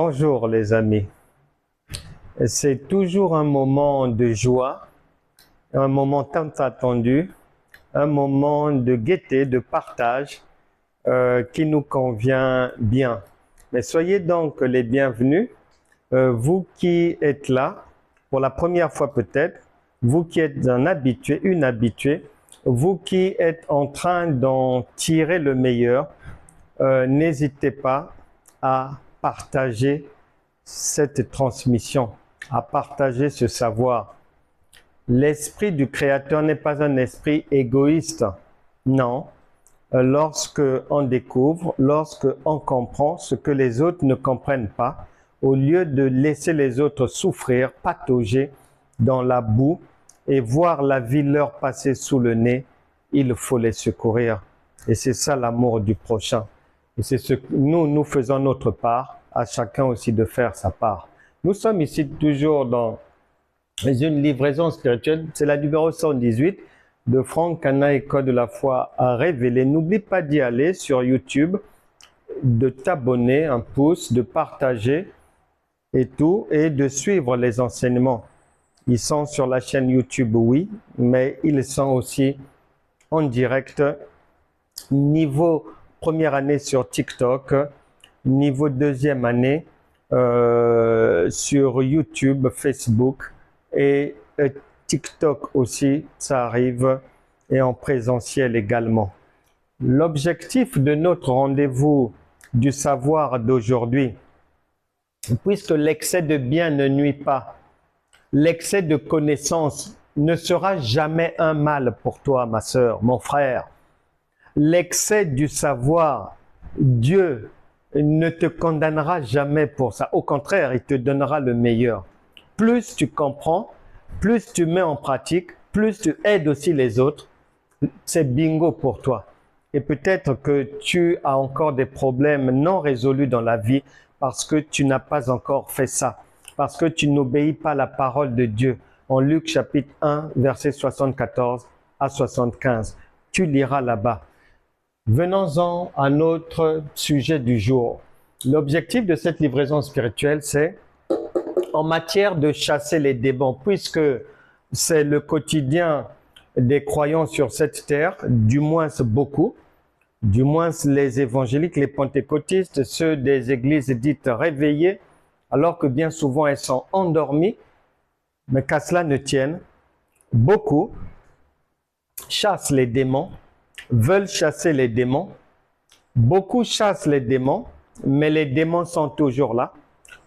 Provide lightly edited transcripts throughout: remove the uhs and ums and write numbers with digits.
Bonjour les amis. C'est toujours un moment de joie, un moment tant attendu, un moment de gaieté, de partage qui nous convient bien. Mais soyez donc les bienvenus, vous qui êtes là pour la première fois peut-être, vous qui êtes un habitué, une habituée, vous qui êtes en train d'en tirer le meilleur, n'hésitez pas à partager cette transmission, à partager ce savoir. L'esprit du Créateur n'est pas un esprit égoïste. Non. Lorsque on découvre, lorsque on comprend ce que les autres ne comprennent pas, au lieu de laisser les autres souffrir, patauger dans la boue et voir la vie leur passer sous le nez, il faut les secourir. Et c'est ça l'amour du prochain. Et c'est ce que nous faisons notre part, à chacun aussi de faire sa part. Nous sommes ici toujours dans une livraison spirituelle, c'est la numéro 118 de Franck Cana École de la foi à révéler. N'oublie pas d'y aller sur YouTube, de t'abonner, un pouce, de partager et tout, et de suivre les enseignements. Ils sont sur la chaîne YouTube, oui, mais ils sont aussi en direct niveau première année sur TikTok, niveau deuxième année sur YouTube, Facebook et TikTok aussi, ça arrive, et en présentiel également. L'objectif de notre rendez-vous du savoir d'aujourd'hui, puisque l'excès de bien ne nuit pas, l'excès de connaissance ne sera jamais un mal pour toi, ma sœur, mon frère. L'excès du savoir, Dieu ne te condamnera jamais pour ça. Au contraire, il te donnera le meilleur. Plus tu comprends, plus tu mets en pratique, plus tu aides aussi les autres, c'est bingo pour toi. Et peut-être que tu as encore des problèmes non résolus dans la vie parce que tu n'as pas encore fait ça, parce que tu n'obéis pas à la parole de Dieu. En Luc chapitre 1, verset 74 à 75. Tu liras là-bas. Venons-en à notre sujet du jour. L'objectif de cette livraison spirituelle, c'est en matière de chasser les démons, puisque c'est le quotidien des croyants sur cette terre, du moins beaucoup, du moins les évangéliques, les pentecôtistes, ceux des églises dites réveillées, alors que bien souvent elles sont endormies, mais qu'à cela ne tienne, beaucoup chassent les démons, veulent chasser les démons. Beaucoup chassent les démons, mais les démons sont toujours là.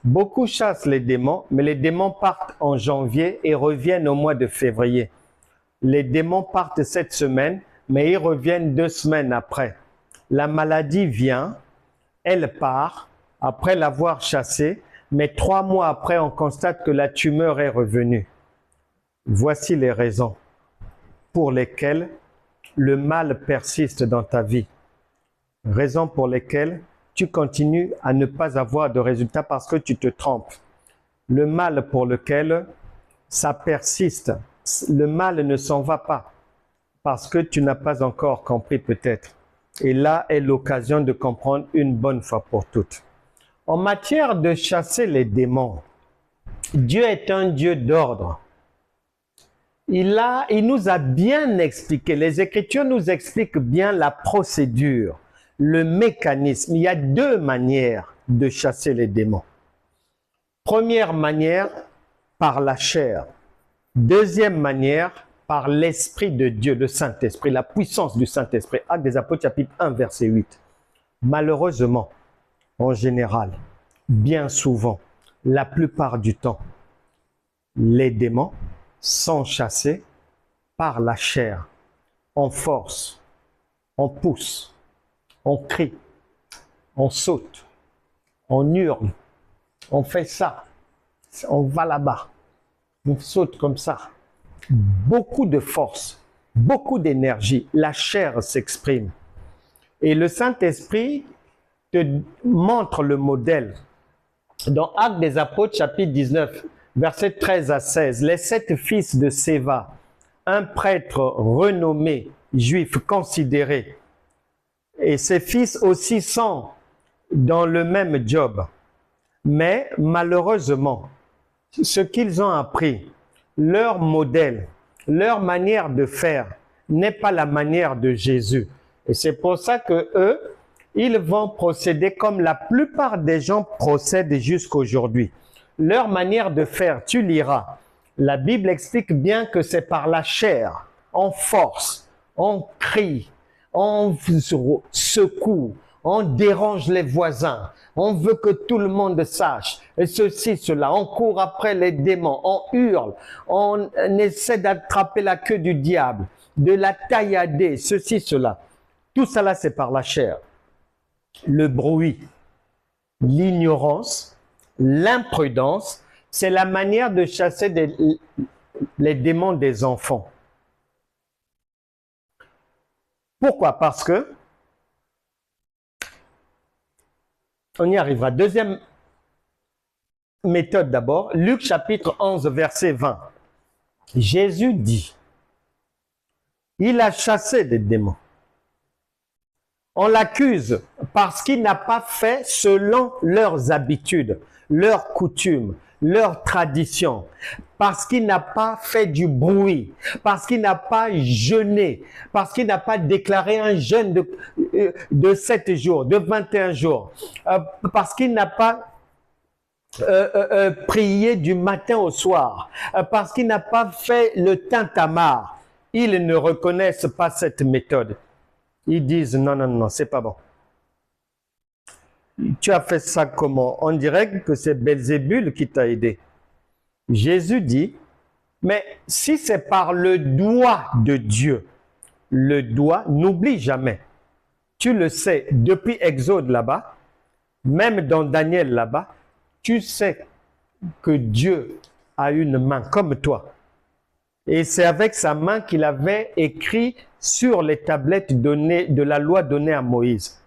Beaucoup chassent les démons, mais les démons partent en janvier et reviennent au mois de février. Les démons partent cette semaine, mais ils reviennent 2 semaines après. La maladie vient, elle part, après l'avoir chassée, mais 3 mois après, on constate que la tumeur est revenue. Voici les raisons pour lesquelles le mal persiste dans ta vie. Raisons pour lesquelles tu continues à ne pas avoir de résultats parce que tu te trompes. Le mal pour lequel ça persiste. Le mal ne s'en va pas parce que tu n'as pas encore compris peut-être. Et là est l'occasion de comprendre une bonne fois pour toutes. En matière de chasser les démons, Dieu est un Dieu d'ordre. Il nous a bien expliqué, les Écritures nous expliquent bien la procédure, le mécanisme. Il y a 2 manières de chasser les démons. Première manière, par la chair. Deuxième manière, par l'Esprit de Dieu, le Saint-Esprit, la puissance du Saint-Esprit. Actes des Apôtres, chapitre 1, verset 8. Malheureusement, en général, bien souvent, la plupart du temps, les démons sont chassés par la chair. On force, on pousse, on crie, on saute, on hurle, on fait ça, on va là-bas, on saute comme ça. Beaucoup de force, beaucoup d'énergie, la chair s'exprime. Et le Saint-Esprit te montre le modèle. Dans Actes des Apôtres, chapitre 19, versets 13 à 16, les 7 fils de Séva, un prêtre renommé, juif, considéré, et ses fils aussi sont dans le même job. Mais malheureusement, ce qu'ils ont appris, leur modèle, leur manière de faire n'est pas la manière de Jésus. Et c'est pour ça que eux, ils vont procéder comme la plupart des gens procèdent jusqu'aujourd'hui. Leur manière de faire, tu liras. La Bible explique bien que c'est par la chair, on force, on crie, on secoue, on dérange les voisins, on veut que tout le monde sache, et ceci, cela, on court après les démons, on hurle, on essaie d'attraper la queue du diable, de la taillader, ceci, cela. Tout cela, c'est par la chair. Le bruit, l'ignorance, l'imprudence, c'est la manière de chasser les démons des enfants. Pourquoi? Parce que, on y arrivera. Deuxième méthode d'abord, Luc chapitre 11, verset 20. Jésus dit, il a chassé des démons. On l'accuse parce qu'il n'a pas fait selon leurs habitudes, leurs coutumes, leurs traditions, parce qu'il n'a pas fait du bruit, parce qu'il n'a pas jeûné, parce qu'il n'a pas déclaré un jeûne de 7 jours, de 21 jours, parce qu'il n'a pas prié du matin au soir, parce qu'il n'a pas fait le tintamarre. Ils ne reconnaissent pas cette méthode. Ils disent non, non, non, c'est pas bon. Tu as fait ça comment? On dirait que c'est Belzébul qui t'a aidé. Jésus dit, mais si c'est par le doigt de Dieu, le doigt, n'oublie jamais. Tu le sais, depuis Exode là-bas, même dans Daniel là-bas, tu sais que Dieu a une main comme toi. Et c'est avec sa main qu'il avait écrit sur les tablettes données de la loi donnée à Moïse.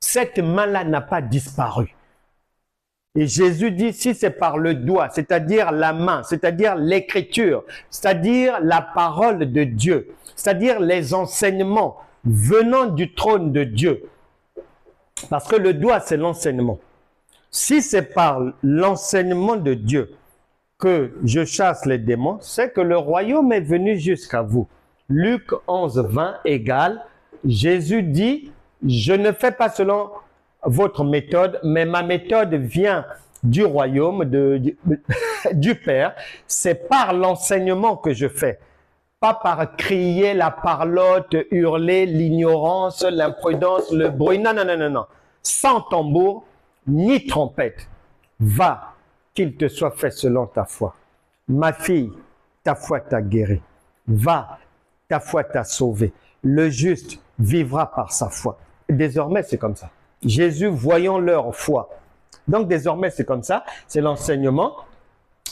Cette main-là n'a pas disparu. Et Jésus dit, si c'est par le doigt, c'est-à-dire la main, c'est-à-dire l'écriture, c'est-à-dire la parole de Dieu, c'est-à-dire les enseignements venant du trône de Dieu. Parce que le doigt, c'est l'enseignement. Si c'est par l'enseignement de Dieu que je chasse les démons, c'est que le royaume est venu jusqu'à vous. Luc 11, 20 égale, Jésus dit, je ne fais pas selon votre méthode, mais ma méthode vient du royaume, du Père. C'est par l'enseignement que je fais. Pas par crier, la parlotte, hurler, l'ignorance, l'imprudence, le bruit. Non, non, non, non, non. Sans tambour, ni trompette. Va, qu'il te soit fait selon ta foi. Ma fille, ta foi t'a guéri. Va, ta foi t'a sauvé. Le juste vivra par sa foi. Désormais, c'est comme ça. Jésus, voyant leur foi. Donc, désormais, c'est comme ça. C'est l'enseignement.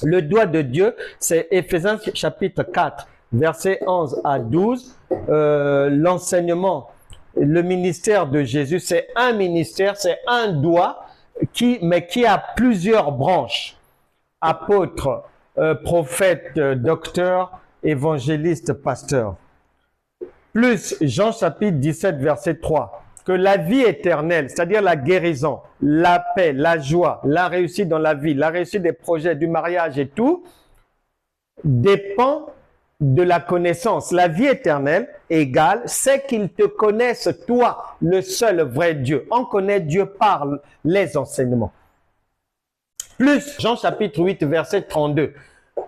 Le doigt de Dieu, c'est Éphésiens chapitre 4, versets 11 à 12. L'enseignement, le ministère de Jésus, c'est un ministère, c'est un doigt, mais qui a plusieurs branches. Apôtre, prophète, docteur, évangéliste, pasteur. Plus Jean chapitre 17, verset 3. Que la vie éternelle, c'est-à-dire la guérison, la paix, la joie, la réussite dans la vie, la réussite des projets, du mariage et tout, dépend de la connaissance. La vie éternelle égale, c'est qu'ils te connaissent toi, le seul vrai Dieu. On connaît Dieu par les enseignements. Plus Jean chapitre 8, verset 32.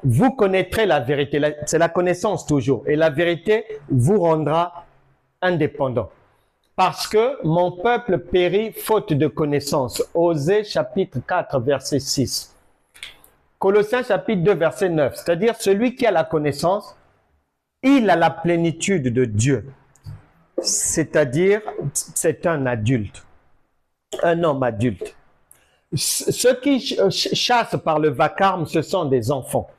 Vous connaîtrez la vérité. C'est la connaissance toujours. Et la vérité vous rendra indépendant. Parce que mon peuple périt faute de connaissance. Osée chapitre 4, verset 6. Colossiens chapitre 2, verset 9. C'est-à-dire celui qui a la connaissance, il a la plénitude de Dieu. C'est-à-dire, c'est un adulte. Un homme adulte. Ceux qui chassent par le vacarme, ce sont des enfants.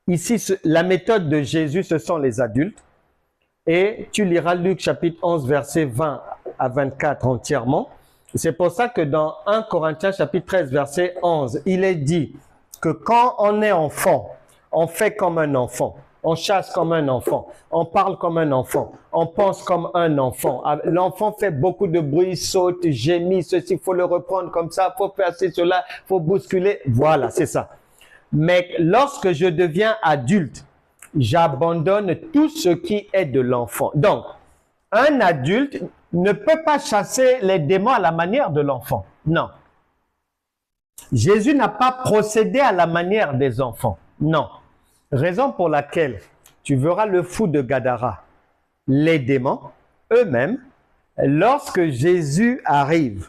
Ici, la méthode de Jésus, ce sont les adultes. Et tu liras Luc chapitre 11, verset 20 à 24 entièrement. C'est pour ça que dans 1 Corinthiens chapitre 13, verset 11, il est dit que quand on est enfant, on fait comme un enfant. On chasse comme un enfant, on parle comme un enfant, on pense comme un enfant. L'enfant fait beaucoup de bruit, saute, gémit, ceci, il faut le reprendre comme ça, il faut faire cela, il faut bousculer. Voilà, c'est ça. Mais lorsque je deviens adulte, j'abandonne tout ce qui est de l'enfant. Donc, un adulte ne peut pas chasser les démons à la manière de l'enfant. Non. Jésus n'a pas procédé à la manière des enfants. Non. Raison pour laquelle tu verras le fou de Gadara. Les démons, eux-mêmes, lorsque Jésus arrive,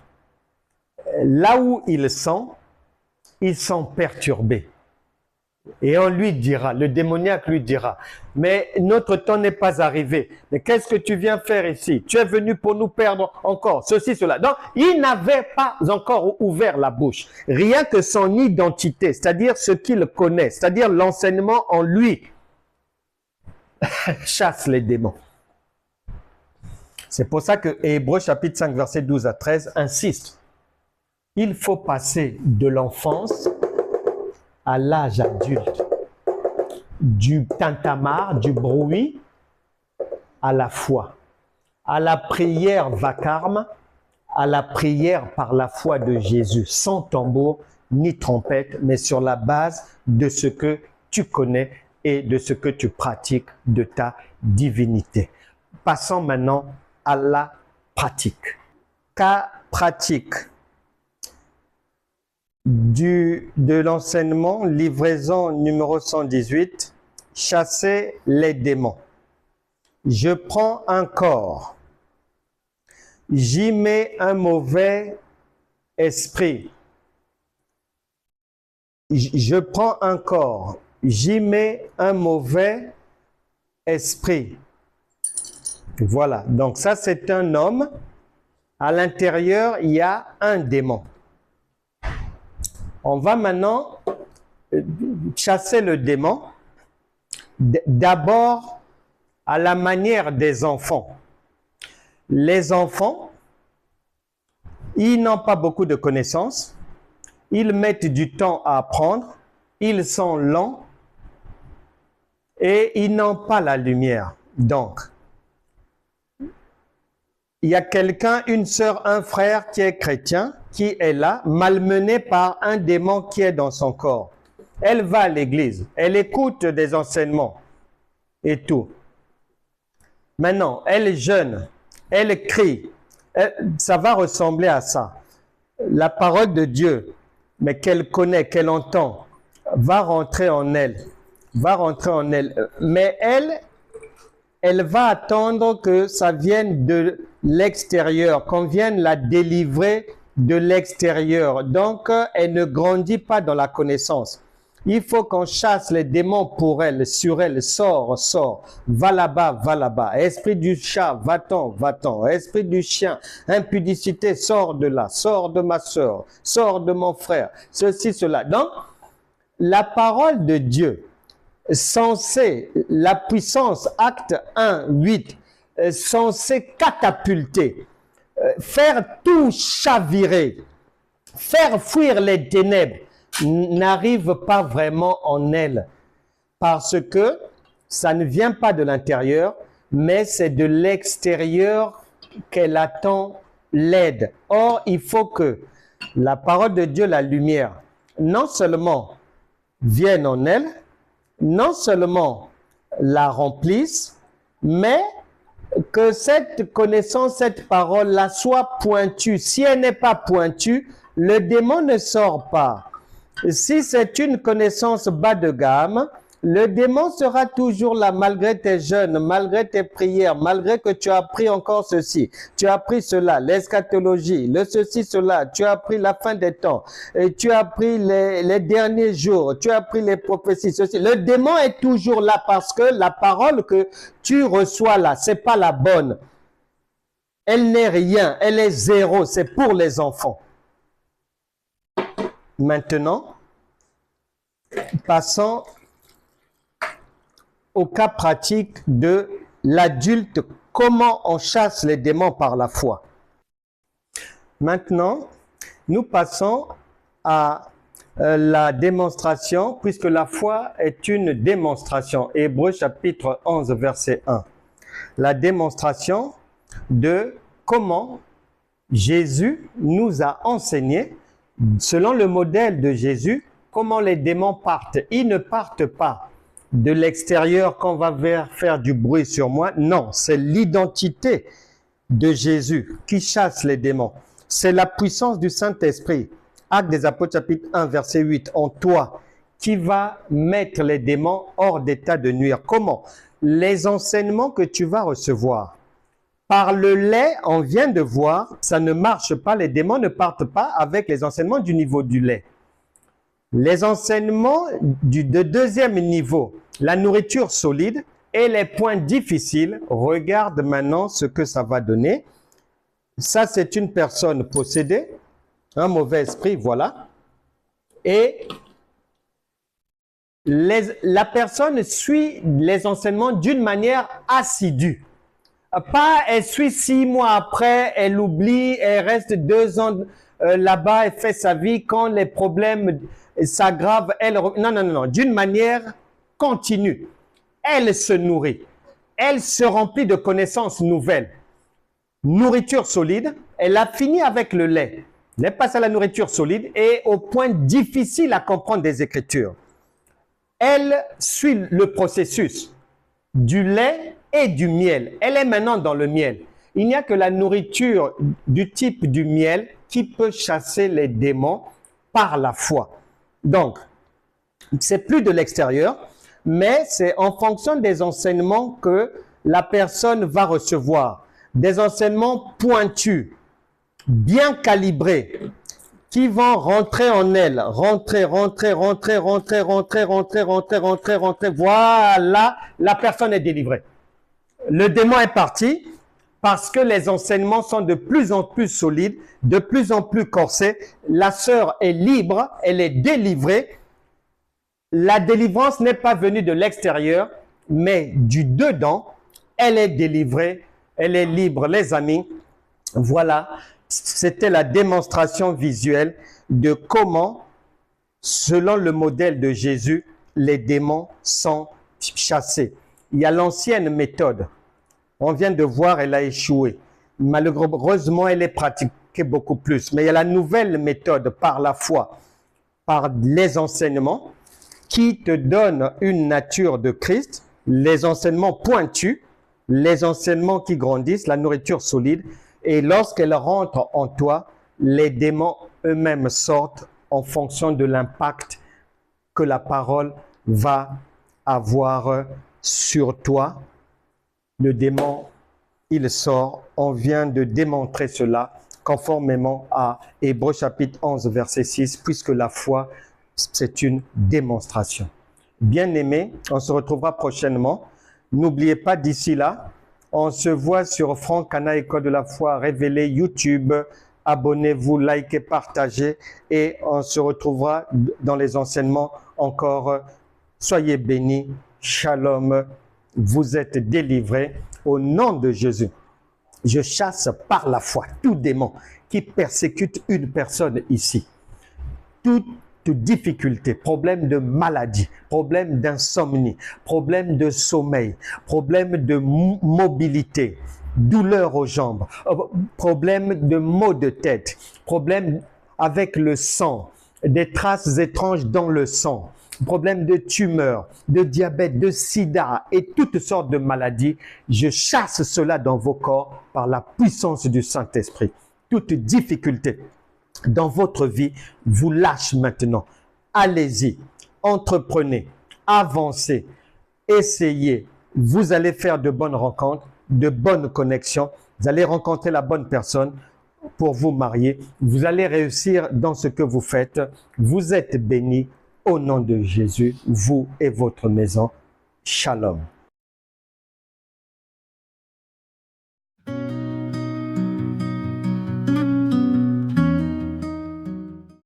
là où ils sont perturbés. Et on lui dira, le démoniaque lui dira, mais notre temps n'est pas arrivé. Mais qu'est-ce que tu viens faire ici? Tu es venu pour nous perdre encore, ceci, cela. Donc, il n'avait pas encore ouvert la bouche. Rien que son identité, c'est-à-dire ce qu'il connaît, c'est-à-dire l'enseignement en lui, chasse les démons. C'est pour ça que Hébreux chapitre 5, verset 12 à 13 insiste. Il faut passer de l'enfance à l'âge adulte, du tintamarre, du bruit, à la foi, à la prière vacarme, à la prière par la foi de Jésus, sans tambour ni trompette, mais sur la base de ce que tu connais et de ce que tu pratiques de ta divinité. Passons maintenant à la pratique. Cas pratique de l'enseignement, livraison numéro 118, chasser les démons. Je prends un corps, j'y mets un mauvais esprit. Je prends un corps, j'y mets un mauvais esprit. Voilà, donc ça c'est un homme. À l'intérieur, il y a un démon. On va maintenant chasser le démon, d'abord à la manière des enfants. Les enfants, ils n'ont pas beaucoup de connaissances, ils mettent du temps à apprendre, ils sont lents et ils n'ont pas la lumière. Donc, il y a quelqu'un, une sœur, un frère qui est chrétien, qui est là, malmené par un démon qui est dans son corps. Elle va à l'église, elle écoute des enseignements et tout. Maintenant, elle jeûne, elle crie. Ça va ressembler à ça. La parole de Dieu, mais qu'elle connaît, qu'elle entend, va rentrer en elle. Va rentrer en elle. Mais elle va attendre que ça vienne de l'extérieur, qu'on vienne la délivrer de l'extérieur. Donc, elle ne grandit pas dans la connaissance. Il faut qu'on chasse les démons pour elle, sur elle. Sors, sors. Va là-bas, va là-bas. Esprit du chat, va-t'en, va-t'en. Esprit du chien, impudicité, sors de là. Sors de ma soeur. Sors de mon frère. Ceci, cela. Donc, la parole de Dieu, censée, la puissance, acte 1, 8, censée catapulter, faire tout chavirer, faire fuir les ténèbres, n'arrive pas vraiment en elle. Parce que ça ne vient pas de l'intérieur, mais c'est de l'extérieur qu'elle attend l'aide. Or, il faut que la parole de Dieu, la lumière, non seulement vienne en elle, non seulement la remplisse, mais que cette connaissance, cette parole-là soit pointue. Si elle n'est pas pointue, le démon ne sort pas. Si c'est une connaissance bas de gamme, le démon sera toujours là malgré tes jeûnes, malgré tes prières, malgré que tu as appris encore ceci, tu as appris cela, l'eschatologie, le ceci, cela, tu as appris la fin des temps, et tu as appris les derniers jours, tu as appris les prophéties, ceci. Le démon est toujours là parce que la parole que tu reçois là, c'est pas la bonne. Elle n'est rien, elle est zéro, c'est pour les enfants. Maintenant, passons au cas pratique de l'adulte, comment on chasse les démons par la foi. Maintenant, nous passons à la démonstration, puisque la foi est une démonstration. Hébreux chapitre 11, verset 1. La démonstration de comment Jésus nous a enseigné, selon le modèle de Jésus, comment les démons partent. Ils ne partent pas de l'extérieur qu'on va faire du bruit sur moi. Non, c'est l'identité de Jésus qui chasse les démons. C'est la puissance du Saint-Esprit. Actes des Apôtres chapitre 1 verset 8. En toi, qui va mettre les démons hors d'état de nuire. Comment? Les enseignements que tu vas recevoir. Par le lait, on vient de voir, ça ne marche pas. Les démons ne partent pas avec les enseignements du niveau du lait. Les enseignements de deuxième niveau, la nourriture solide et les points difficiles, regarde maintenant ce que ça va donner. Ça, c'est une personne possédée, un mauvais esprit, voilà. Et la personne suit les enseignements d'une manière assidue. Pas, elle suit 6 mois après, elle oublie, elle reste 2 ans là-bas, elle fait sa vie. Quand les problèmes s'aggravent, elle... Non, non, non, d'une manière continue. Elle se nourrit. Elle se remplit de connaissances nouvelles. Nourriture solide, elle a fini avec le lait. Elle passe à la nourriture solide et au point difficile à comprendre des Écritures. Elle suit le processus du lait et du miel. Elle est maintenant dans le miel. Il n'y a que la nourriture du type du miel qui peut chasser les démons par la foi. Donc, c'est plus de l'extérieur, mais c'est en fonction des enseignements que la personne va recevoir. Des enseignements pointus, bien calibrés, qui vont rentrer en elle, rentrer. Voilà, la personne est délivrée. Le démon est parti parce que les enseignements sont de plus en plus solides, de plus en plus corsés. La sœur est libre, elle est délivrée. La délivrance n'est pas venue de l'extérieur, mais du dedans. Elle est délivrée, elle est libre. Les amis, voilà, c'était la démonstration visuelle de comment, selon le modèle de Jésus, les démons sont chassés. Il y a l'ancienne méthode. On vient de voir, elle a échoué. Malheureusement, elle est pratiquée beaucoup plus. Mais il y a la nouvelle méthode par la foi, par les enseignements, qui te donnent une nature de Christ, les enseignements pointus, les enseignements qui grandissent, la nourriture solide. Et lorsqu'elle rentre en toi, les démons eux-mêmes sortent en fonction de l'impact que la parole va avoir sur toi. Le démon, il sort. On vient de démontrer cela conformément à Hébreux chapitre 11, verset 6, puisque la foi, c'est une démonstration. Bien-aimés, on se retrouvera prochainement. N'oubliez pas d'ici là, on se voit sur Franck Cana, École de la foi révélée, YouTube. Abonnez-vous, likez, partagez et on se retrouvera dans les enseignements encore. Soyez bénis. Shalom. Vous êtes délivrés au nom de Jésus. Je chasse par la foi tout démon qui persécute une personne ici. Toute difficulté, problème de maladie, problème d'insomnie, problème de sommeil, problème de mobilité, douleur aux jambes, problème de maux de tête, problème avec le sang, des traces étranges dans le sang, problème de tumeur, de diabète, de sida et toutes sortes de maladies. Je chasse cela dans vos corps par la puissance du Saint-Esprit. Toute difficulté dans votre vie vous lâche maintenant. Allez-y, entreprenez, avancez, essayez. Vous allez faire de bonnes rencontres, de bonnes connexions. Vous allez rencontrer la bonne personne pour vous marier. Vous allez réussir dans ce que vous faites. Vous êtes bénis au nom de Jésus, vous et votre maison. Shalom.